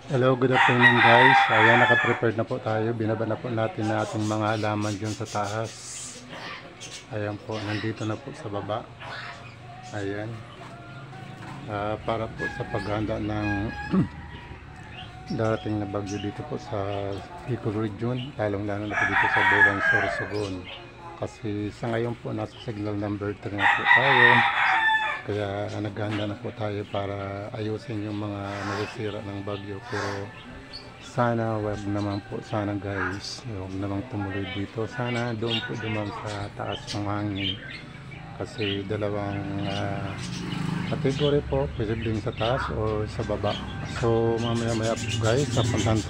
Hello, good afternoon guys. Ayan, naka-prepared na po tayo. Binaba na po natin na ating mga halaman dyan sa taas. Ayan po, nandito na po sa baba. Ayan. Para po sa paghanda ng darating na bagyo dito po sa Bicol Region. Lalong-lalo na po dito sa Bolan, Sorsogon. Kasi sa ngayon po, nasa signal number 3 na po tayo. Kaya naghanda na po tayo para ayusin yung mga nasisira ng bagyo. Pero sana wag naman po, sana guys, wag naman tumuloy dito. Sana doon po duman sa taas ng hangin. Kasi dalawang category po, posibleng sa taas o sa baba. So mamaya-maya po guys, puntahan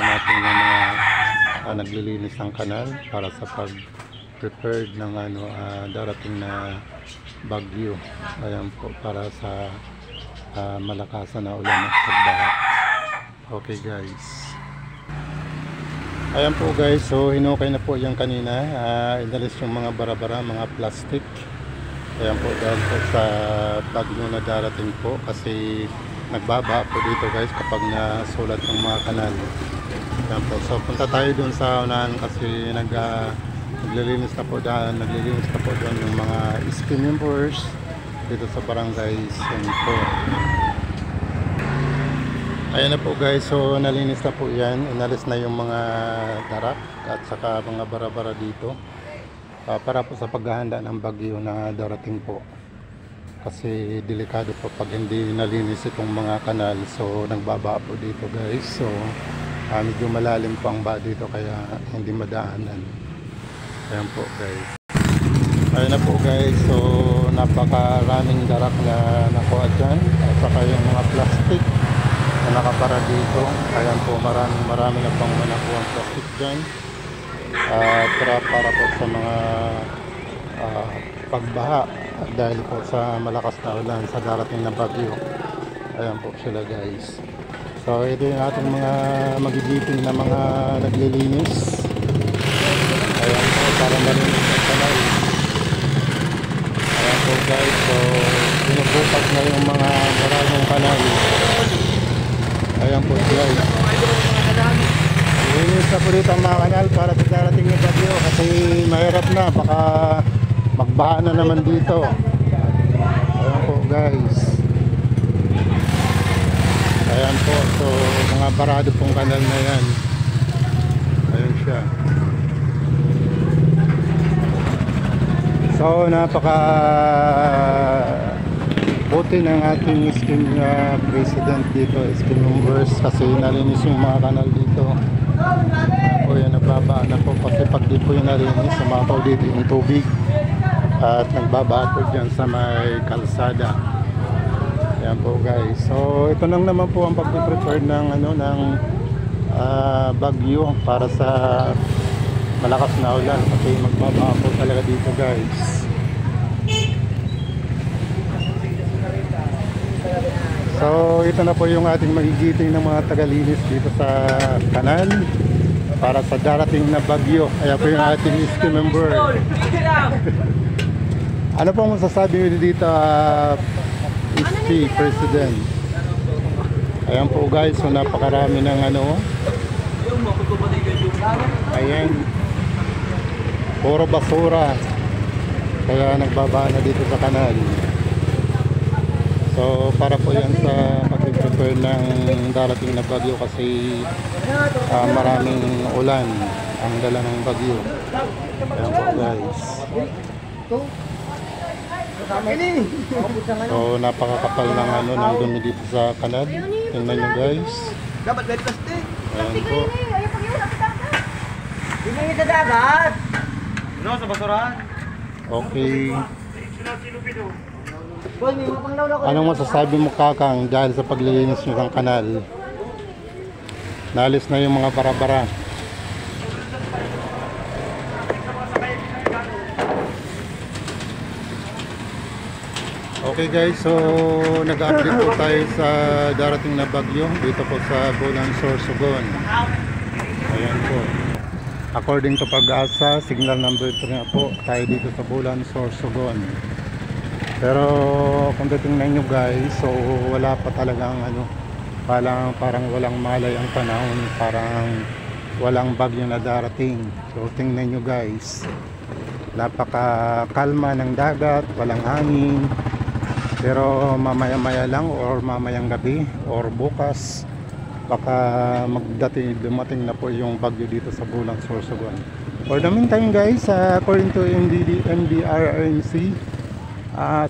natin yung mga naglilinis ng kanal para sa pag-prepared ng darating na bagyo. Ayan po, para sa malakasan na ulan at pagbaha. Okay guys, ayan po guys, so hinukay na po yung kanina. Inalis yung mga bara-bara, mga plastic. Ayan po, dahil po sa bagyo na darating po, kasi nagbaba po dito guys kapag nasulat ng mga kanal. Ayan po, so punta tayo dun sa unahan kasi naglilinis na po doon yung mga scheme members dito sa barangay Sento. Ayan na po guys, so nalinis na po yan. Inalis na yung mga darak at saka mga bara-bara dito para po sa paghahanda ng bagyo na darating po. Kasi delikado po pag hindi nalinis itong mga kanal. So nagbaba po dito guys. So medyo malalim po ang ba dito kaya hindi madaanan. Ayan po guys. Ayan na po guys. So napakaraming darak na nakuha dyan. At saka yung mga plastic na nakapara dito. Ayan po, marami na pang nakuha ang plastic dyan. Para po sa mga pagbaha. Dahil po sa malakas na ulan sa darating na bagyo. Ayan po sila guys. So ito yung ating mga magigiting na mga naglilinis. Ayan po, para malinis ang kanal. Ayan po guys, so binubukas na yung mga maraming kanal. Ayan po guys, linis na po dito ang mga kanal para sa darating na bagyo. Kasi mahirap na, baka magbaha na naman dito. Ayan po guys. Ayan po, so mga barado pong kanal na yan. Ayan siya. So napaka buti ng ating scheme president dito, scheme members, kasi nalinis yung mga kanal dito. O yan, nagbaba na po kasi pag di po yung nalinis, sumapaw dito yung tubig at nagbaba po dyan sa may kalsada. Yan po guys. So ito lang naman po ang pag-prepare ng bagyo para sa malakas na ulan kasi magbaba po talaga dito guys. So ito na po yung ating magigiting ng mga tagalinis dito sa kanal para sa darating na bagyo. Ayan po yung ating scheme member. Ano pong masasabi nyo dito, President? Ayan po guys, so napakarami ng ayan, puro basura, kaya nagbaba na dito sa kanal. So para po yan sa pag-prepare ng darating na bagyo kasi maraming ulan ang dala ng bagyo. Ayan po guys. So napakakapal ng ng dumi dito sa kanal. Tingnan nyo guys. Ayan po. Hindi sa dagat. No, sa basurahan. Okay. Anong masasabi mo kakang dahil sa paglilinis nyo ng kanal? Naalis na yung mga bara-bara. Okay guys, so nag-update po tayo sa darating na bagyo dito po sa Bolan, Sorsogon. Ayan po. According to Pag-asa, signal number 3 na po tayo dito sa Bolan, Sorsogon. Pero kung titingnan nyo guys, so wala pa talagang parang walang malay ang panahon, parang walang bagyo na darating. So tingnan nyo guys, napaka-kalma ng dagat, walang hangin. Pero mamaya-maya lang or mamayang gabi or bukas, baka dumating na po yung bagyo dito sa Bulang, Sorsogon. For the meantime guys, according to NDRRMC,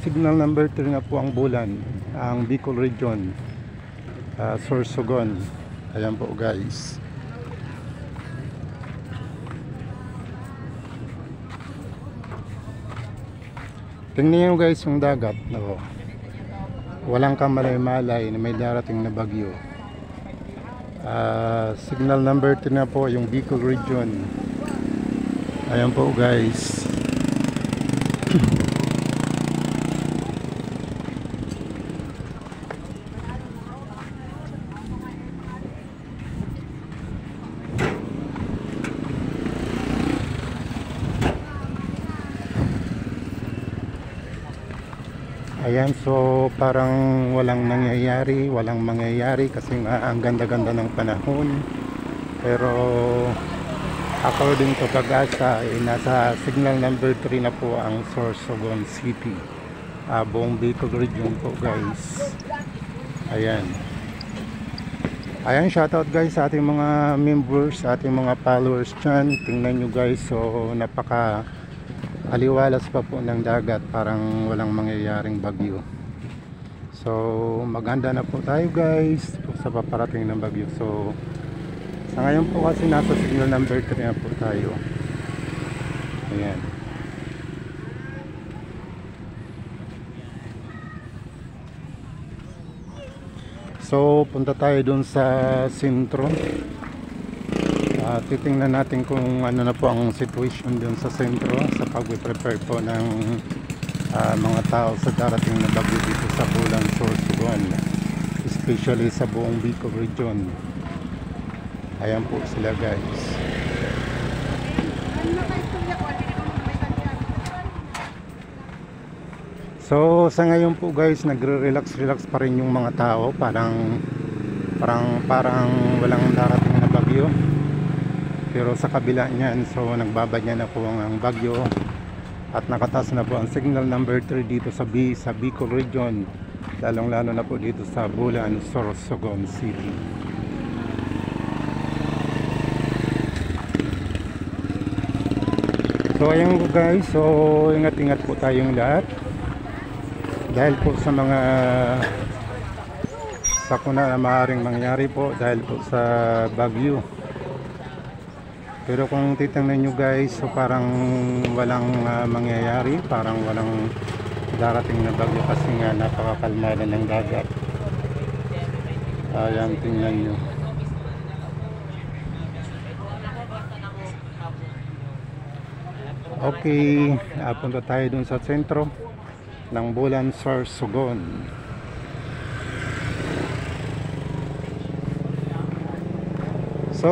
signal number 3 na po ang Bulan, ang Bicol Region, Sorsogon. Ayan po guys. Tingnan nyo guys yung dagat, no? Walang kamalay-malay na may darating na bagyo. Signal number 3 na po yung Bicol Region. Ayan po guys. Ayan, so parang walang mangyayari kasi nga ang ganda-ganda ng panahon. Pero according to Pag-asa, nasa signal number 3 na po ang Sorsogon City, buong Bicol Region po guys. Ayan. Ayan, shoutout guys sa ating mga members, sa ating mga followers dyan. Tingnan nyo guys, so napaka aliwalas pa po ng dagat, parang walang mangyayaring bagyo. So maganda na po tayo guys sa paparating ng bagyo. So sa ngayon po kasi nasa signal number 3 na po tayo. Ayan. So punta tayo dun sa sentro. Titingnan natin kung ano na po ang situation dun sa sentro sa pag-prepare po ng mga tao sa darating na bagyo dito sa Bulang, Sorsogon, especially sa buong Bicol Region. Ayan po sila guys. So sa ngayon po guys, nagre-relax pa rin yung mga tao, parang walang darating na bagyo. Pero sa kabila niyan, so nagbabanya na po ang bagyo at nakataas na po ang signal number 3 dito sa Bicol Region, lalong-lalo na po dito sa Bulan, Sorsogon City. So ayun po guys, so ingat-ingat po tayong lahat dahil po sa mga sakuna na maaaring mangyari po dahil po sa bagyo. Pero kung titingnan nyo guys, so parang walang mangyayari, parang walang darating na bagyo kasi nga napakakalma na ng dagat. Ayan, tingnan nyo. Okay, punta tayo dun sa sentro ng Bulan, Sorsogon. So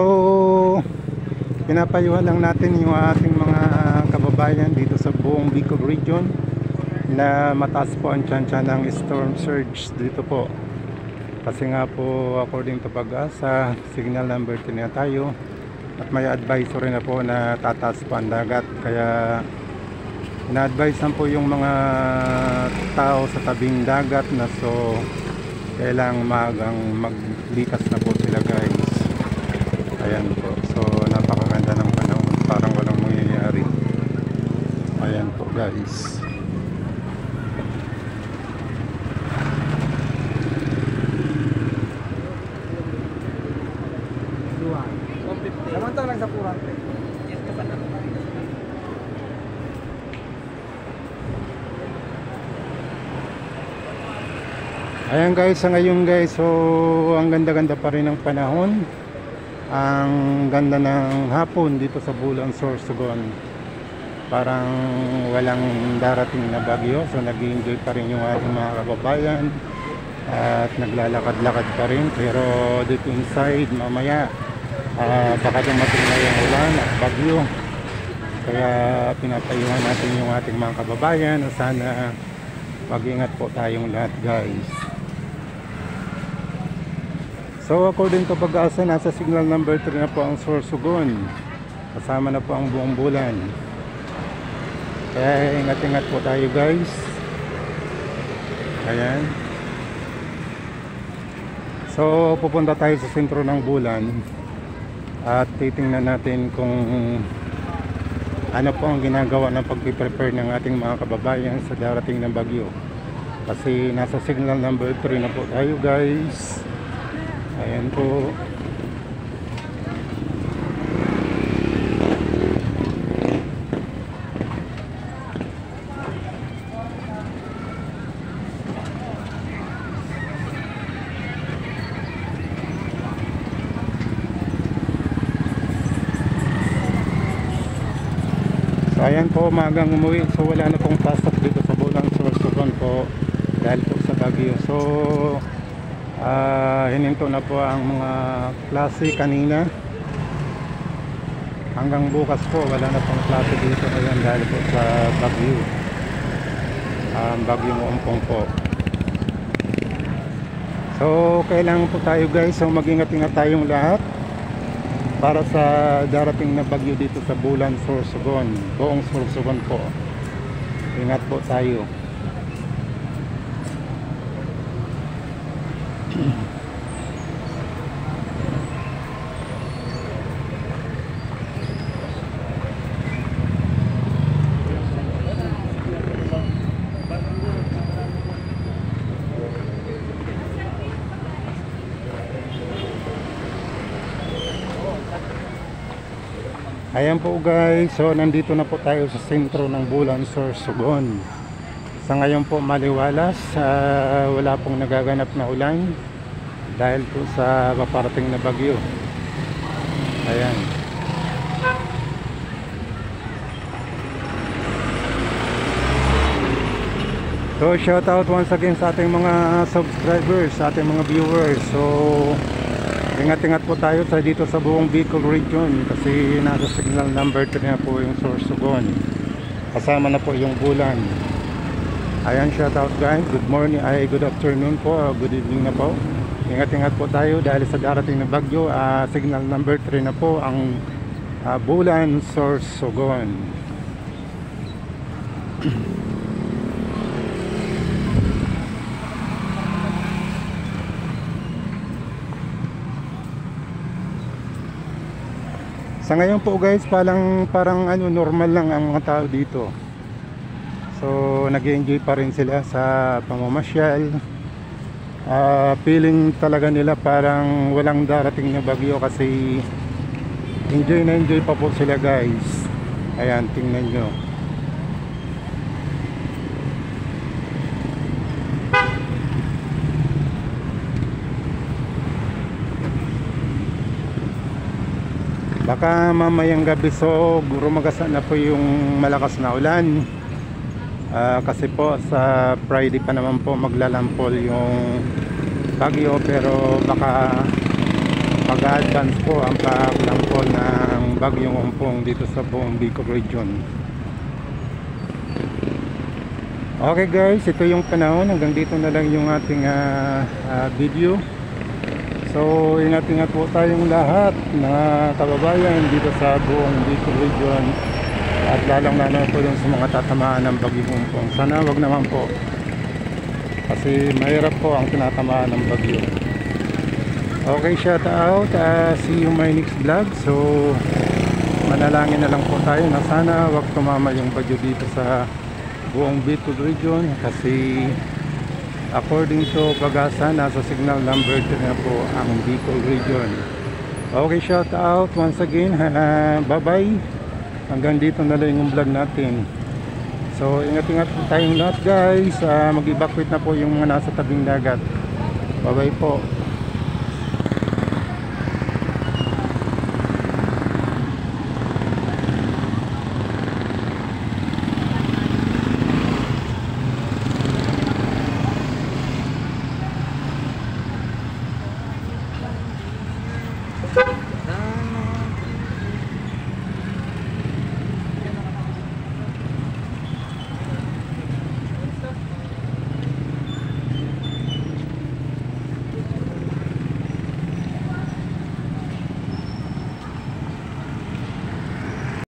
pinapayuhan lang natin yung ating mga kababayan dito sa buong Bicol Region na mataas po ang tsansya ng storm surge dito po. Kasi nga po according to Pag-asa, signal number 10 na tayo at may advisory na po na tataas po ang dagat. Kaya ina-advise na po yung mga tao sa tabing dagat na so kailangang maglikas na po sila guys. Ayan po, so napakaganda ng panahon, parang walang mangyayari. Ayan po guys. Naman lang sa kurante. Ayan guys, sa ngayon guys, so ang ganda-ganda pa rin ng panahon. Ang ganda ng hapon dito sa Bulang, Sorsogon. Parang walang darating na bagyo, so nag-enjoy pa rin yung ating mga kababayan at naglalakad-lakad pa rin. Pero deep inside mamaya baka dumating na yung ulan at bagyo. Kaya pinapayuhan natin yung ating mga kababayan na sana mag-ingat po tayong lahat guys. So according to Pag-asa, nasa signal number 3 na po ang Sorsogon. Kasama na po ang buong bulan. Kaya ingat-ingat po tayo guys. Ayan. So pupunta tayo sa sentro ng bulan at titingnan natin kung ano po ang ginagawa ng pagpiprepare ng ating mga kababayan sa darating ng bagyo. Kasi nasa signal number 3 na po tayo guys. Ayan po. So ayan po, magang umuwi. So wala na pong pasok dito sa Bulan Sorsogon po dahil po sa bagyo. So hininto na po ang mga klase kanina. Hanggang bukas po wala na pong klase dito ngayon dahil po sa bagyo. Bagyong Umpong po. So kailangan po tayo guys, so mag-ingat-ingat tayong lahat para sa darating na bagyo dito sa Bulan Sorsogon, buong Sorsogon po. Ingat po tayo. Ayan po guys, so nandito na po tayo sa sentro ng Bulan Sorsogon. Sa ngayon po maliwalas, wala pong nagaganap na ulan dahil po sa paparating na bagyo. Ayan. So shout out once again sa ating mga subscribers, sa ating mga viewers. So ingat-ingat po tayo dito sa buong Bicol region kasi nasa signal number 3 na po yung Sorsogon. Kasama na po yung bulan. Ayan, shout out guys. Good morning, good afternoon po, good evening na po. Ingat-ingat po tayo dahil sa darating na bagyo. Signal number 3 na po ang Bulan Sorsogon. Sa ngayon po guys, parang ano, normal lang ang mga tao dito. So nag-enjoy pa rin sila sa pamamasyal. Feeling talaga nila parang walang darating na bagyo kasi enjoy na enjoy pa po sila guys. Ayan, tingnan nyo. Baka mamayang gabi so rumagasa na po yung malakas na ulan. Kasi po sa Friday pa naman po maglalampol yung bagyo, pero baka mag-advance po ang paglampol ng bagyong Umpong dito sa buong Bicol region. Okay guys, ito yung panahon. Hanggang dito na lang yung ating video. So ingat-ingat po tayong lahat na kababayan dito sa buong Bicol region, at lalong-lalo po yung sa mga tatamaan ng bagyong Umpong. Sana wag naman po, kasi mahirap po ang tinatamaan ng bagyo. Okay, shout out, see you my next vlog. So manalangin na lang po tayo na sana wag tumama yung bagyo dito sa buong Bicol region, kasi according to Pag-asa, nasa signal number 2 na po ang Bicol region. Okay, shout out once again. Bye bye. Hanggang dito na lang yung vlog natin. So ingat-ingat po tayong lahat guys. Mag-evacuate na po yung mga nasa tabing dagat. Bye bye po.